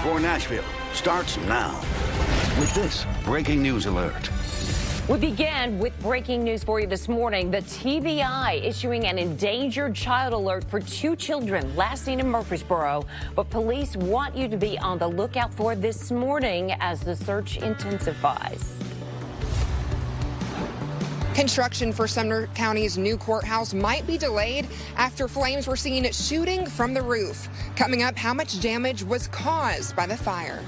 24 Nashville starts now with this breaking news alert. We begin with breaking news for you this morning. The TBI issuing an endangered child alert for 2 children last seen in Murfreesboro. But police want you to be on the lookout for this morning as the search intensifies. Construction for Sumner County's new courthouse might be delayed after flames were seen shooting from the roof. Coming up, how much damage was caused by the fire?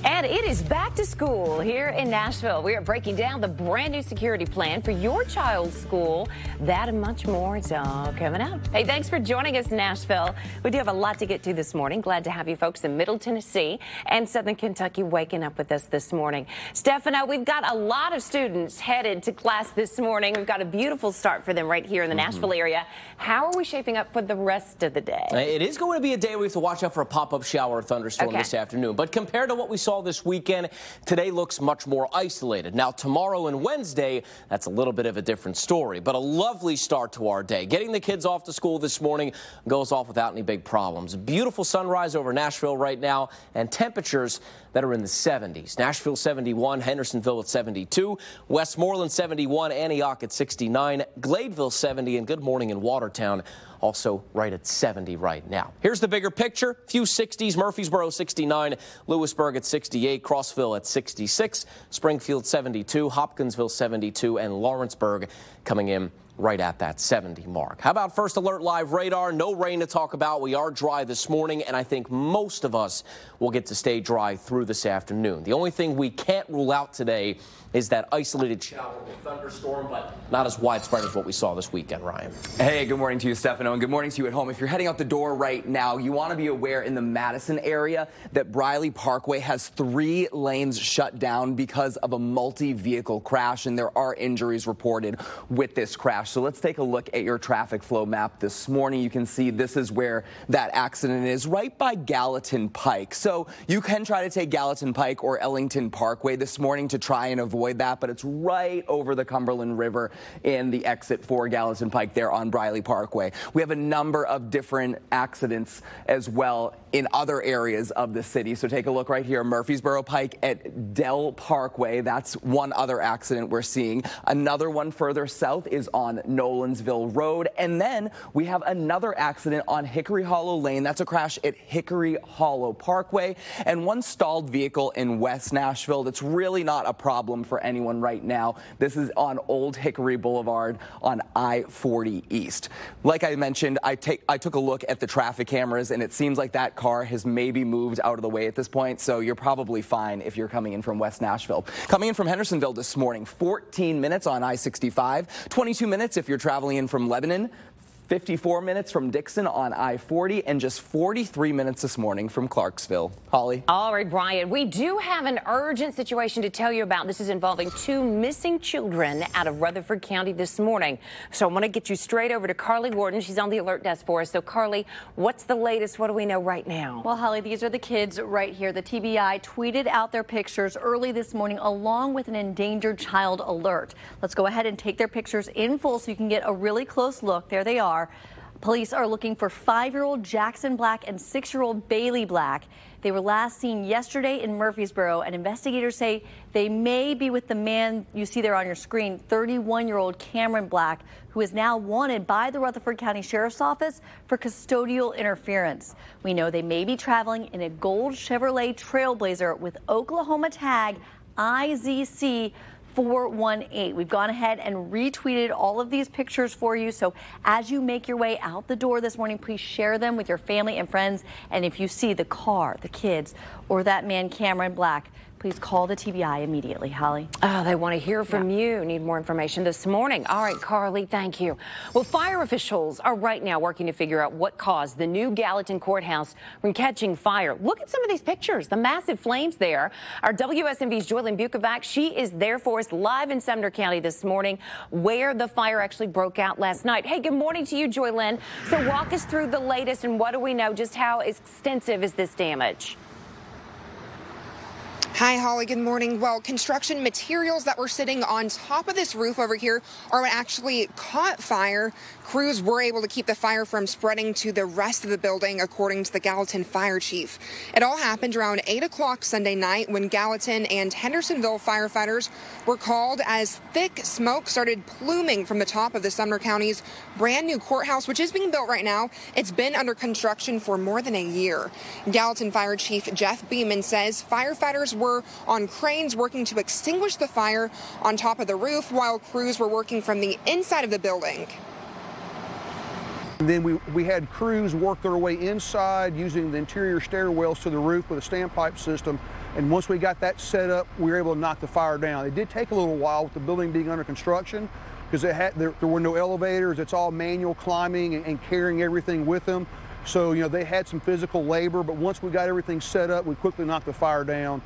And it is back to school here in Nashville. We are breaking down the brand new security plan for your child's school. That and much more. It's all coming up. Hey, thanks for joining us, Nashville. We do have a lot to get to this morning. Glad to have you folks in Middle Tennessee and Southern Kentucky waking up with us this morning. Stefano, we've got a lot of students headed to class this morning. We've got a beautiful start for them right here in the Nashville area. How are we shaping up for the rest of the day? It is going to be a day where we have to watch out for a pop-up shower or thunderstorm this afternoon. But compared to what we saw this weekend, today looks much more isolated. Now, tomorrow and Wednesday, that's a little bit of a different story, but a lovely start to our day. Getting the kids off to school this morning goes off without any big problems. Beautiful sunrise over Nashville right now, and temperatures that are in the 70s. Nashville 71, Hendersonville at 72, Westmoreland 71, Antioch at 69, Gladeville 70, and good morning in Watertown, also right at 70 right now. Here's the bigger picture. Few 60s, Murfreesboro 69, Lewisburg at 68, Crossville at 66, Springfield 72, Hopkinsville 72, and Lawrenceburg coming in right at that 70 mark. How about First Alert Live radar? No rain to talk about. We are dry this morning, and I think most of us will get to stay dry through this afternoon. The only thing we can't rule out today is that isolated shower or thunderstorm, but not as widespread as what we saw this weekend, Ryan. Hey, good morning to you, Stefano, and good morning to you at home. If you're heading out the door right now, you want to be aware in the Madison area that Briley Parkway has 3 lanes shut down because of a multi-vehicle crash, and there are injuries reported with this crash. So let's take a look at your traffic flow map this morning. You can see this is where that accident is, right by Gallatin Pike. So you can try to take Gallatin Pike or Ellington Parkway this morning to try and avoid that, but it's right over the Cumberland River in the exit for Gallatin Pike there on Briley Parkway. We have a number of different accidents as well in other areas of the city. So take a look right here, Murfreesboro Pike at Dell Parkway. That's one other accident we're seeing. Another one further south is on Nolansville Road. And then we have another accident on Hickory Hollow Lane. That's a crash at Hickory Hollow Parkway. And one stalled vehicle in West Nashville that's really not a problem for anyone right now. This is on Old Hickory Boulevard on I-40 East. Like I mentioned, I took a look at the traffic cameras, and it seems like that car has maybe moved out of the way at this point, so you're probably fine if you're coming in from West Nashville. Coming in from Hendersonville this morning, 14 minutes on I-65, 22 minutes if you're traveling in from Lebanon, 54 minutes from Dixon on I-40, and just 43 minutes this morning from Clarksville. Holly. All right, Brian, we do have an urgent situation to tell you about. This is involving 2 missing children out of Rutherford County this morning. So I want to get you straight over to Carly Warden. She's on the alert desk for us. So, Carly, what's the latest? What do we know right now? Well, Holly, these are the kids right here. The TBI tweeted out their pictures early this morning along with an endangered child alert. Let's go ahead and take their pictures in full so you can get a really close look. There they are. Police are looking for 5-year-old Jackson Black and 6-year-old Bailey Black. They were last seen yesterday in Murfreesboro, and investigators say they may be with the man you see there on your screen, 31-year-old Cameron Black, who is now wanted by the Rutherford County Sheriff's Office for custodial interference. We know they may be traveling in a gold Chevrolet Trailblazer with Oklahoma tag IZC 418. We've gone ahead and retweeted all of these pictures for you. So as you make your way out the door this morning, please share them with your family and friends. And if you see the car, the kids, or that man, Cameron Black, please call the TBI immediately. Holly? Oh, they want to hear from you. Need more information this morning. All right, Carly, thank you. Well, fire officials are right now working to figure out what caused the new Gallatin courthouse from catching fire. Look at some of these pictures, the massive flames there. Our WSMV's Joylyn Bukovac, she is there for us live in Sumner County this morning, where the fire actually broke out last night. Hey, good morning to you, Joylyn. So walk us through the latest and what do we know? Just how extensive is this damage? Hi, Holly. Good morning. Well, construction materials that were sitting on top of this roof over here are what actually caught fire. Crews were able to keep the fire from spreading to the rest of the building, according to the Gallatin fire chief. It all happened around 8 o'clock Sunday night when Gallatin and Hendersonville firefighters were called as thick smoke started pluming from the top of the Sumner County's brand new courthouse, which is being built right now. It's been under construction for more than a year. Gallatin Fire Chief Jeff Beeman says firefighters were on cranes working to extinguish the fire on top of the roof while crews were working from the inside of the building. And then we had crews work their way inside using the interior stairwells to the roof with a standpipe system. And once we got that set up, we were able to knock the fire down. It did take a little while with the building being under construction because there were no elevators. It's all manual climbing and carrying everything with them. So, they had some physical labor, but once we got everything set up, we quickly knocked the fire down.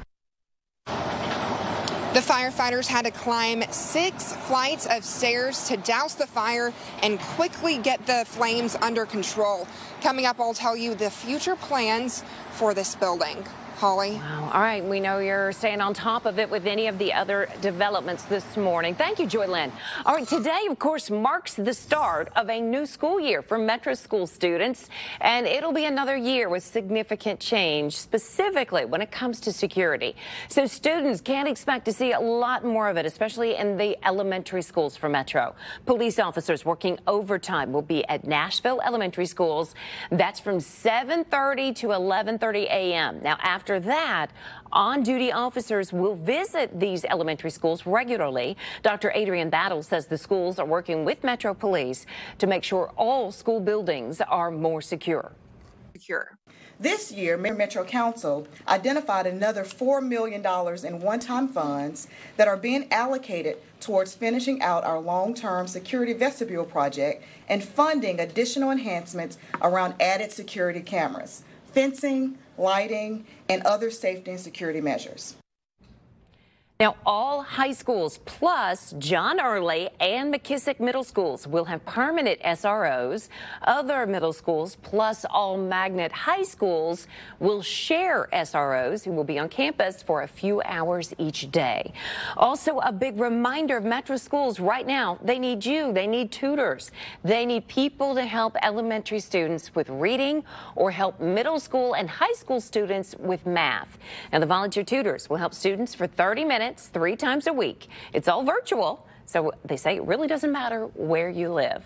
The firefighters had to climb 6 flights of stairs to douse the fire and quickly get the flames under control. Coming up, I'll tell you the future plans for this building. Holly. Wow. All right. We know you're staying on top of it with any of the other developments this morning. Thank you, Joy Lynn. All right. Today, of course, marks the start of a new school year for Metro School students, and it'll be another year with significant change, specifically when it comes to security. So students can expect to see a lot more of it, especially in the elementary schools for Metro. Police officers working overtime will be at Nashville elementary schools. That's from 7:30 to 11:30 a.m. Now, after that, on-duty officers will visit these elementary schools regularly. Dr. Adrian Battle says the schools are working with Metro Police to make sure all school buildings are more secure. This year, Metro Council identified another $4 million in one-time funds that are being allocated towards finishing out our long-term security vestibule project and funding additional enhancements around added security cameras, fencing, lighting, and other safety and security measures. Now, all high schools plus John Early and McKissick middle schools will have permanent SROs. Other middle schools plus all magnet high schools will share SROs who will be on campus for a few hours each day. Also, a big reminder of Metro schools right now, they need you. They need tutors. They need people to help elementary students with reading or help middle school and high school students with math. Now, the volunteer tutors will help students for 30 minutes 3 times a week. It's all virtual, so they say it really doesn't matter where you live.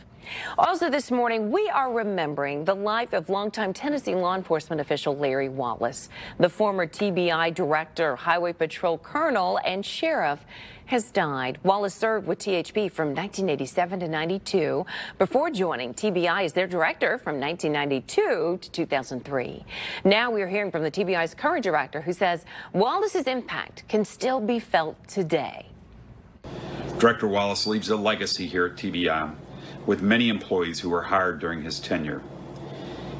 Also this morning, we are remembering the life of longtime Tennessee law enforcement official Larry Wallace. The former TBI director, highway patrol colonel, and sheriff has died. Wallace served with THP from 1987 to 92 before joining TBI as their director from 1992 to 2003. Now we are hearing from the TBI's current director, who says Wallace's impact can still be felt today. Director Wallace leaves a legacy here at TBI with many employees who were hired during his tenure.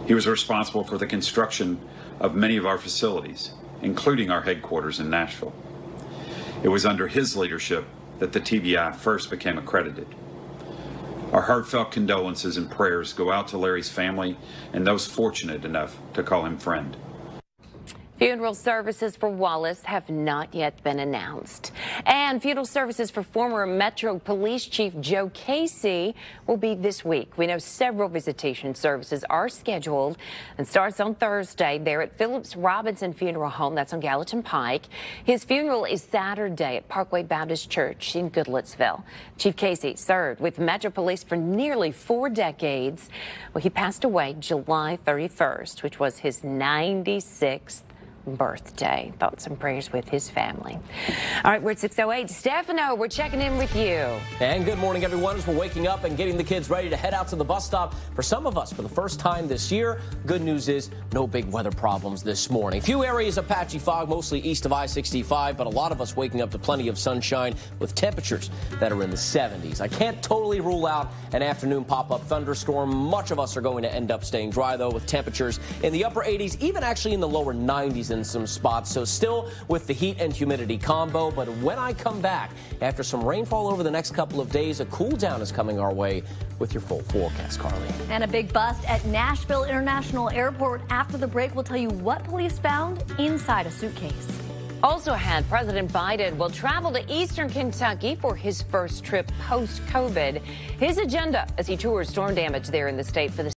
He was responsible for the construction of many of our facilities, including our headquarters in Nashville. It was under his leadership that the TBI first became accredited. Our heartfelt condolences and prayers go out to Larry's family and those fortunate enough to call him friend. Funeral services for Wallace have not yet been announced. And funeral services for former Metro Police Chief Joe Casey will be this week. We know several visitation services are scheduled and starts on Thursday there at Phillips Robinson Funeral Home. That's on Gallatin Pike. His funeral is Saturday at Parkway Baptist Church in Goodlettsville. Chief Casey served with Metro Police for nearly 4 decades. Well, he passed away July 31st, which was his 96th birthday. Thoughts and prayers with his family. All right, we're at 6:08. Stefano, we're checking in with you. And good morning, everyone. As we're waking up and getting the kids ready to head out to the bus stop, for some of us for the first time this year, good news is no big weather problems this morning. Few areas of patchy fog, mostly east of I-65, but a lot of us waking up to plenty of sunshine with temperatures that are in the 70s. I can't totally rule out an afternoon pop-up thunderstorm. Much of us are going to end up staying dry, though, with temperatures in the upper 80s, even actually in the lower 90s in some spots. So still with the heat and humidity combo. But when I come back, after some rainfall over the next couple of days, a cool down is coming our way with your full forecast, Carly. And a big bust at Nashville International Airport. After the break, we'll tell you what police found inside a suitcase. Also ahead, President Biden will travel to eastern Kentucky for his first trip post-COVID. His agenda as he tours storm damage there in the state for the